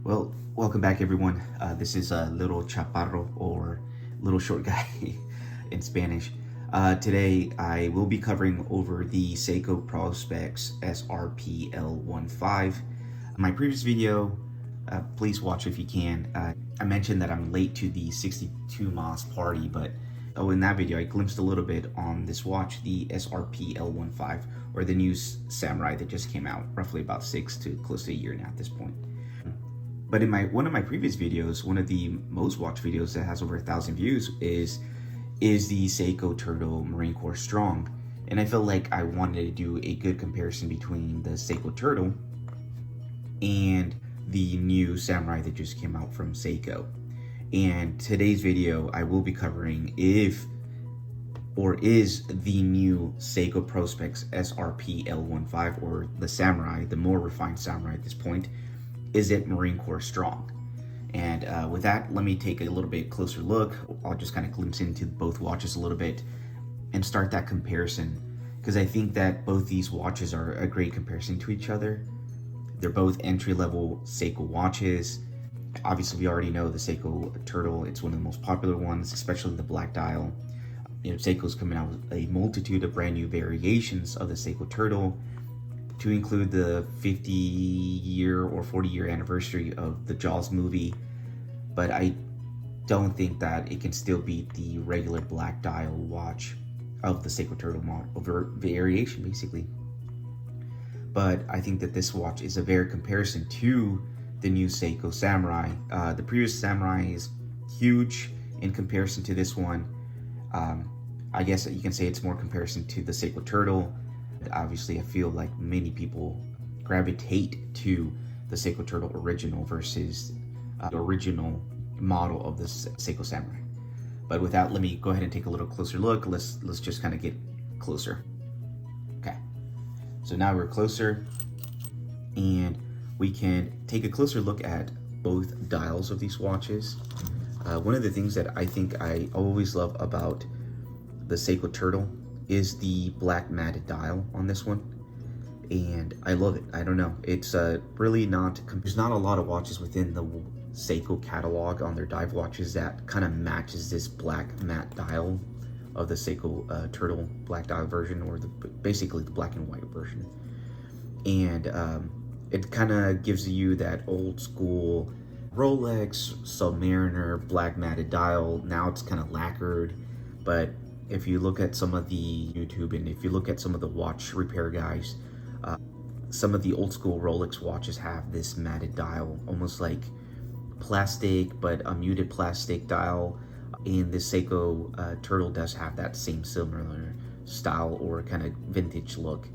Well, welcome back everyone. This is Little Chaparro, or Little Short Guy in Spanish. Today I will be covering over the Seiko Prospex SRPL15. My previous video, please watch if you can. I mentioned that I'm late to the 62 Mas party, but in that video I glimpsed a little bit on this watch, the SRPL15, or the new Samurai that just came out, roughly about 6 to close to a year now at this point. But in one of my previous videos, one of the most watched videos that has over 1,000 views is the Seiko Turtle Marine Corps Strong. And I felt like I wanted to do a good comparison between the Seiko Turtle and the new Samurai that just came out from Seiko. And today's video, I will be covering is the new Seiko Prospex SRPL15, or the Samurai, the more refined Samurai at this point, is it Marine Corps Strong? And with that, let me take a little bit closer look. I'll just kind of glimpse into both watches a little bit and start that comparison, because I think that both these watches are a great comparison to each other. They're both entry-level Seiko watches. Obviously, we already know the Seiko Turtle. It's one of the most popular ones, especially the black dial. Seiko's coming out with a multitude of brand new variations of the Seiko Turtle, to include the 50-year or 40-year anniversary of the Jaws movie, but I don't think that it can still beat the regular black dial watch of the Seiko Turtle model, variation basically. But I think that this watch is a fair comparison to the new Seiko Samurai. The previous Samurai is huge in comparison to this one. I guess you can say it's more comparison to the Seiko Turtle. Obviously, I feel like many people gravitate to the Seiko Turtle original versus the original model of the Seiko Samurai. But with that, let me go ahead and take a little closer look. Let's just kind of get closer. Okay, so now we're closer, and we can take a closer look at both dials of these watches. One of the things that I think I always love about the Seiko Turtle is the black matted dial on this one, and I love it. I don't know, it's really not, there's not a lot of watches within the Seiko catalog on their dive watches that kind of matches this black matte dial of the Seiko Turtle black dial version, or basically the black and white version. And it kind of gives you that old school Rolex Submariner black matted dial. Now it's kind of lacquered, but if you look at some of the YouTube, and if you look at some of the watch repair guys, some of the old school Rolex watches have this matted dial, almost like plastic, but a muted plastic dial. And the Seiko Turtle does have that same similar style, or kind of vintage look.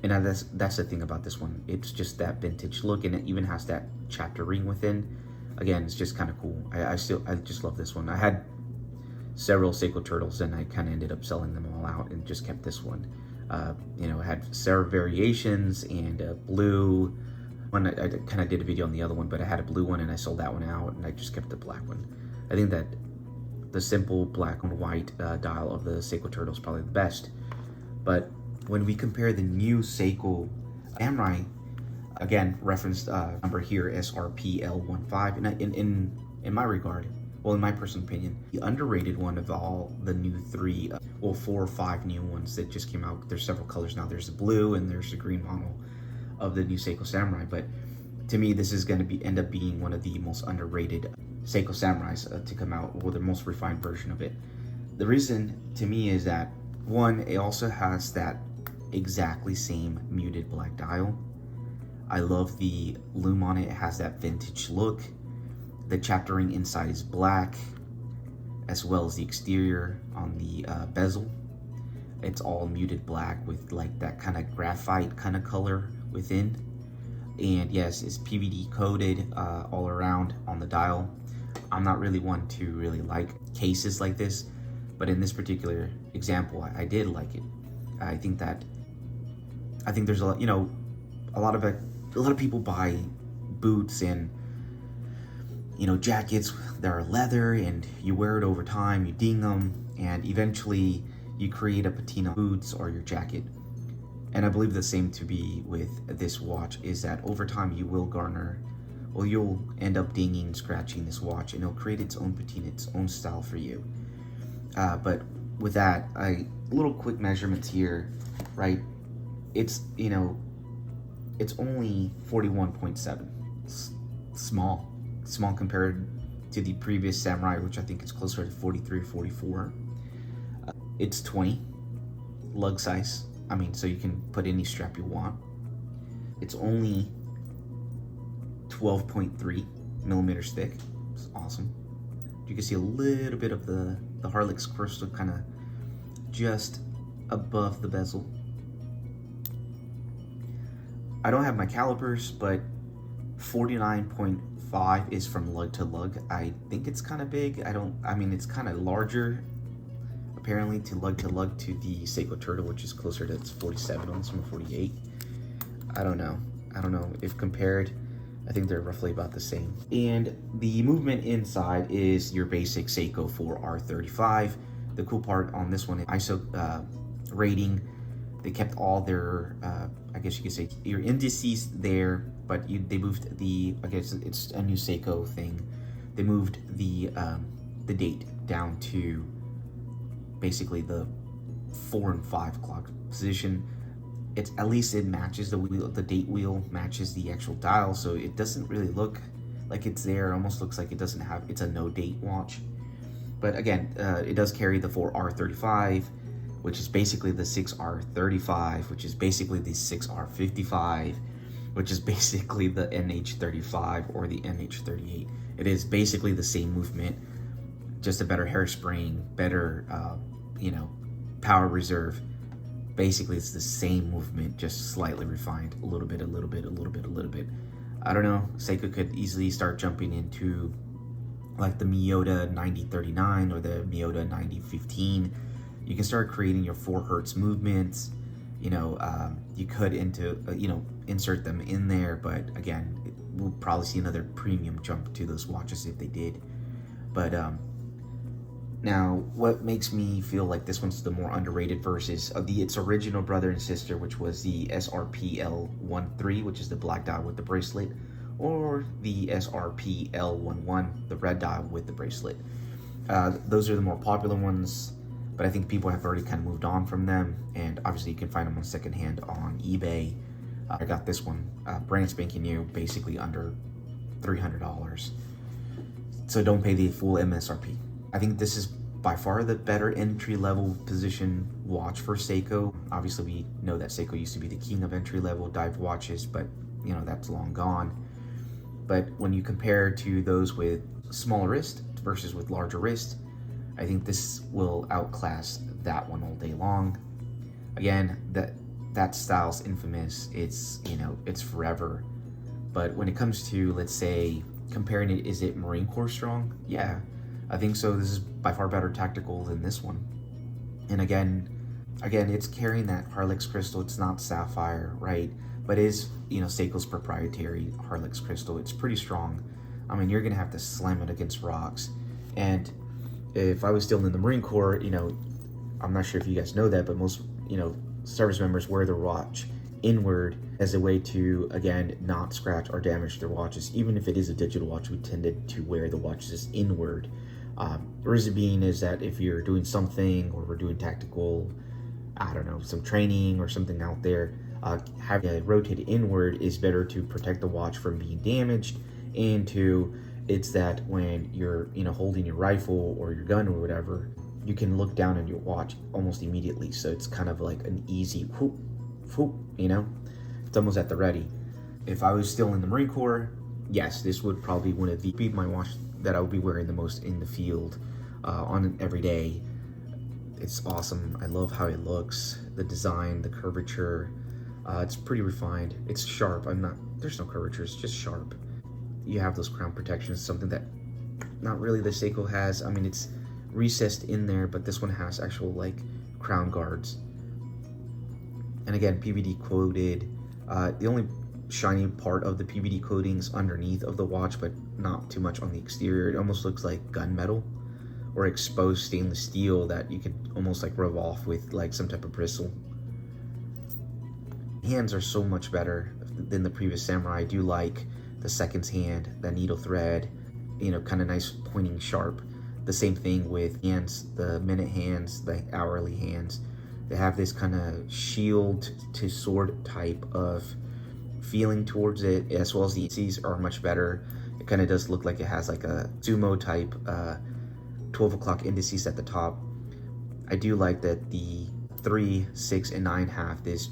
And that's the thing about this one. It's just that vintage look, and it even has that chapter ring within. Again, it's just kind of cool. I just love this one. I had several Seiko Turtles, and I kind of ended up selling them all out and just kept this one. It had several variations, and a blue one. I kind of did a video on the other one, but I had a blue one and I sold that one out, and I just kept the black one. I think that the simple black and white dial of the Seiko Turtle is probably the best. But when we compare the new Seiko Samurai, again, referenced number here, SRPL15, and in my regard, well, in my personal opinion, the underrated one of all the new 4 or 5 new ones that just came out. There's several colors now. There's the blue and there's the green model of the new Seiko Samurai. But to me, this is going to end up being one of the most underrated Seiko Samurais to come out, or the most refined version of it. The reason to me is that, one, it also has that exactly same muted black dial. I love the lume on it. It has that vintage look. The chapter ring inside is black, as well as the exterior on the bezel. It's all muted black with like that kind of graphite kind of color within. And yes, it's PVD coated all around on the dial. I'm not really one to really like cases like this, but in this particular example, I did like it. I think there's a lot, a lot of people buy boots and jackets that are leather, and you wear it over time, you ding them, and eventually you create a patina boots or your jacket. And I believe the same to be with this watch, is that over time you will garner well, you'll end up dinging, scratching this watch, and it'll create its own patina, its own style for you. But with that, little quick measurements here, right? It's, it's only 41.7. Small compared to the previous Samurai, which I think is closer to 43, 44. It's 20 lug size. I mean, so you can put any strap you want. It's only 12.3 millimeters thick. It's awesome. You can see a little bit of the Harlex crystal kind of just above the bezel. I don't have my calipers, but 49.5 is from lug to lug. I think it's kind of big. I mean, it's kind of larger apparently to lug to the Seiko Turtle, which is closer to 47, almost 48. I don't know if compared. I think they're roughly about the same. And the movement inside is your basic Seiko 4R35. The cool part on this one is ISO rating. They kept all their, I guess you could say, your indices there, but they moved the, I guess it's a new Seiko thing. They moved the date down to basically the 4 and 5 o'clock position. It's at least it matches the wheel, the date wheel matches the actual dial, so it doesn't really look like it's there. It almost looks like it doesn't have, it's a no date watch. But again, it does carry the 4R35, which is basically the 6R35, which is basically the 6R55, which is basically the NH35 or the NH38. It is basically the same movement, just a better hairspring, better, power reserve. Basically, it's the same movement, just slightly refined, a little bit. I don't know, Seiko could easily start jumping into like the Miyota 9039 or the Miyota 9015. You can start creating your 4 hertz movements. You could insert them in there, but again, we'll probably see another premium jump to those watches if they did. But now, what makes me feel like this one's the more underrated versus its original brother and sister, which was the SRPL13, which is the black dial with the bracelet, or the SRPL11, the red dial with the bracelet. Those are the more popular ones, but I think people have already kind of moved on from them, and obviously you can find them on secondhand on eBay. I got this one brand spanking new, basically under $300. So don't pay the full MSRP. I think this is by far the better entry-level position watch for Seiko. Obviously, we know that Seiko used to be the king of entry-level dive watches, but that's long gone. But when you compare to those with smaller wrist versus with larger wrist, I think this will outclass that one all day long. Again, that style's infamous. It's it's forever. But when it comes to, let's say, comparing it, is it Marine Corps strong? Yeah, I think so. This is by far better tactical than this one. And again, it's carrying that Harlex crystal. It's not sapphire, right? But it is, Seiko's proprietary Harlex crystal. It's pretty strong. I mean, you're gonna have to slam it against rocks. And if I was still in the Marine Corps, I'm not sure if you guys know that, but most, service members wear their watch inward as a way to, again, not scratch or damage their watches. Even if it is a digital watch, we tended to wear the watches inward. The reason being is that if you're doing something, or we're doing tactical, I don't know, some training or something out there, having it rotated inward is better to protect the watch from being damaged. And two, it's that when you're, holding your rifle or your gun or whatever, you can look down at your watch almost immediately. So it's kind of like an easy whoop, whoop, it's almost at the ready. If I was still in the Marine Corps, yes, this would probably be my watch that I would be wearing the most in the field, on every day. It's awesome. I love how it looks, the design, the curvature. It's pretty refined. It's sharp. There's no curvature, it's just sharp. You have those crown protections, something that not really the Seiko has. I mean, it's recessed in there, but this one has actual crown guards. And again, PVD coated. The only shiny part of the PVD coating is underneath of the watch, but not too much on the exterior. It almost looks like gunmetal or exposed stainless steel that you could almost rub off with some type of bristle. Hands are so much better than the previous Samurai. I do like the seconds hand, the needle thread, you know, kind of nice pointing sharp. The same thing with hands, the minute hands, the hourly hands. They have this kind of shield to sword type of feeling towards it, as well as the indices are much better. It kind of does look like it has like a sumo type 12 o'clock indices at the top. I do like that the 3, 6, and 9 have this,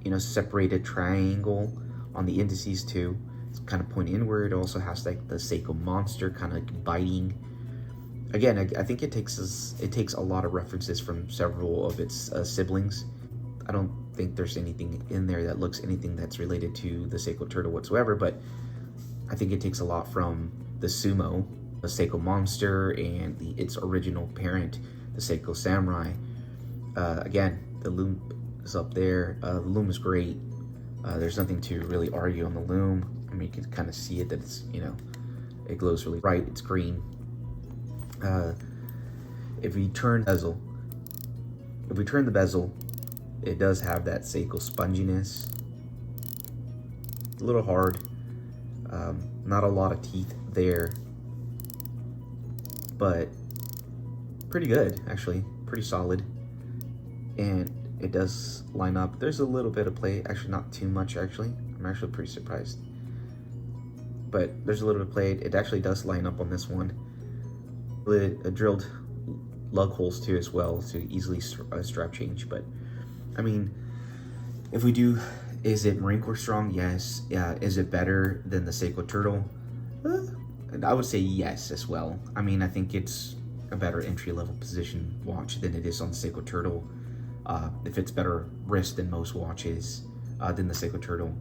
you know, separated triangle on the indices too. It's kind of pointing inward. It also has like the Seiko monster kind of biting. Again, I think it takes a lot of references from several of its siblings. I don't think there's anything in there that looks anything that's related to the Seiko turtle whatsoever, but I think it takes a lot from the sumo, the Seiko monster, and its original parent, the Seiko samurai. Again, the loom is up there. The loom is great. There's nothing to really argue on the loom. I mean, you can kind of see it that it's, you know, it glows really bright. It's green. If we turn the bezel, it does have that Seiko sponginess. A little hard. Not a lot of teeth there, but pretty good, actually. Pretty solid. And it does line up. There's a little bit of play, actually not too much actually. I'm actually pretty surprised. But there's a little bit of play. It actually does line up on this one. It drilled lug holes too as well to easily strap change. But I mean, if we do, is it Marine Corps strong? Yes. Is it better than the Seiko Turtle? I would say yes as well. I mean, I think it's a better entry-level position watch than it is on the Seiko Turtle. If it's better wrist than most watches than the Seiko Turtle.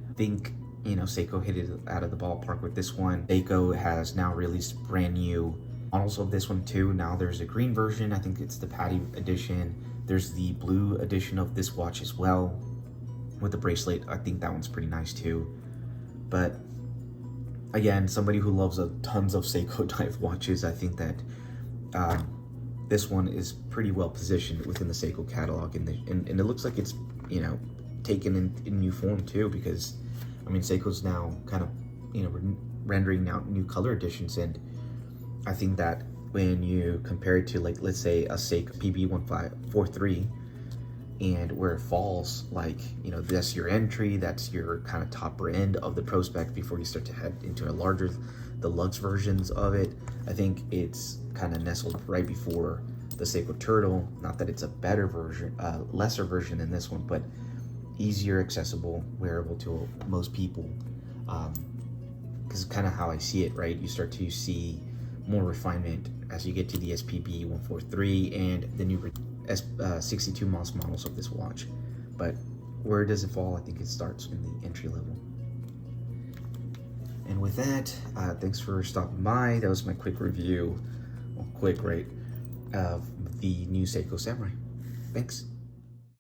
I think, you know, Seiko hit it out of the ballpark with this one. Seiko has now released brand new models of this one too. Now there's a green version. I think it's the Patty edition. There's the blue edition of this watch as well with the bracelet. I think that one's pretty nice too. But again, somebody who loves tons of Seiko type watches, I think that this one is pretty well positioned within the Seiko catalog, and it looks like it's, you know, taken in new form too, because I mean, Seiko's now kind of, you know, rendering out new color editions, and I think that when you compare it to, like, let's say a Seiko PB1543, and where it falls, like, you know, that's your entry, that's your kind of topper end of the pro spec before you start to head into the luxe versions of it. I think it's kind of nestled right before the Seiko Turtle. Not that it's a better version, lesser version than this one, but easier, accessible, wearable to most people. Because kind of how I see it, right? You start to see more refinement as you get to the SPB 143 and the new 62 models of this watch. But where does it fall? I think it starts in the entry level. And with that, thanks for stopping by. That was my quick review, well, quick, right, of the new Seiko Samurai. Thanks.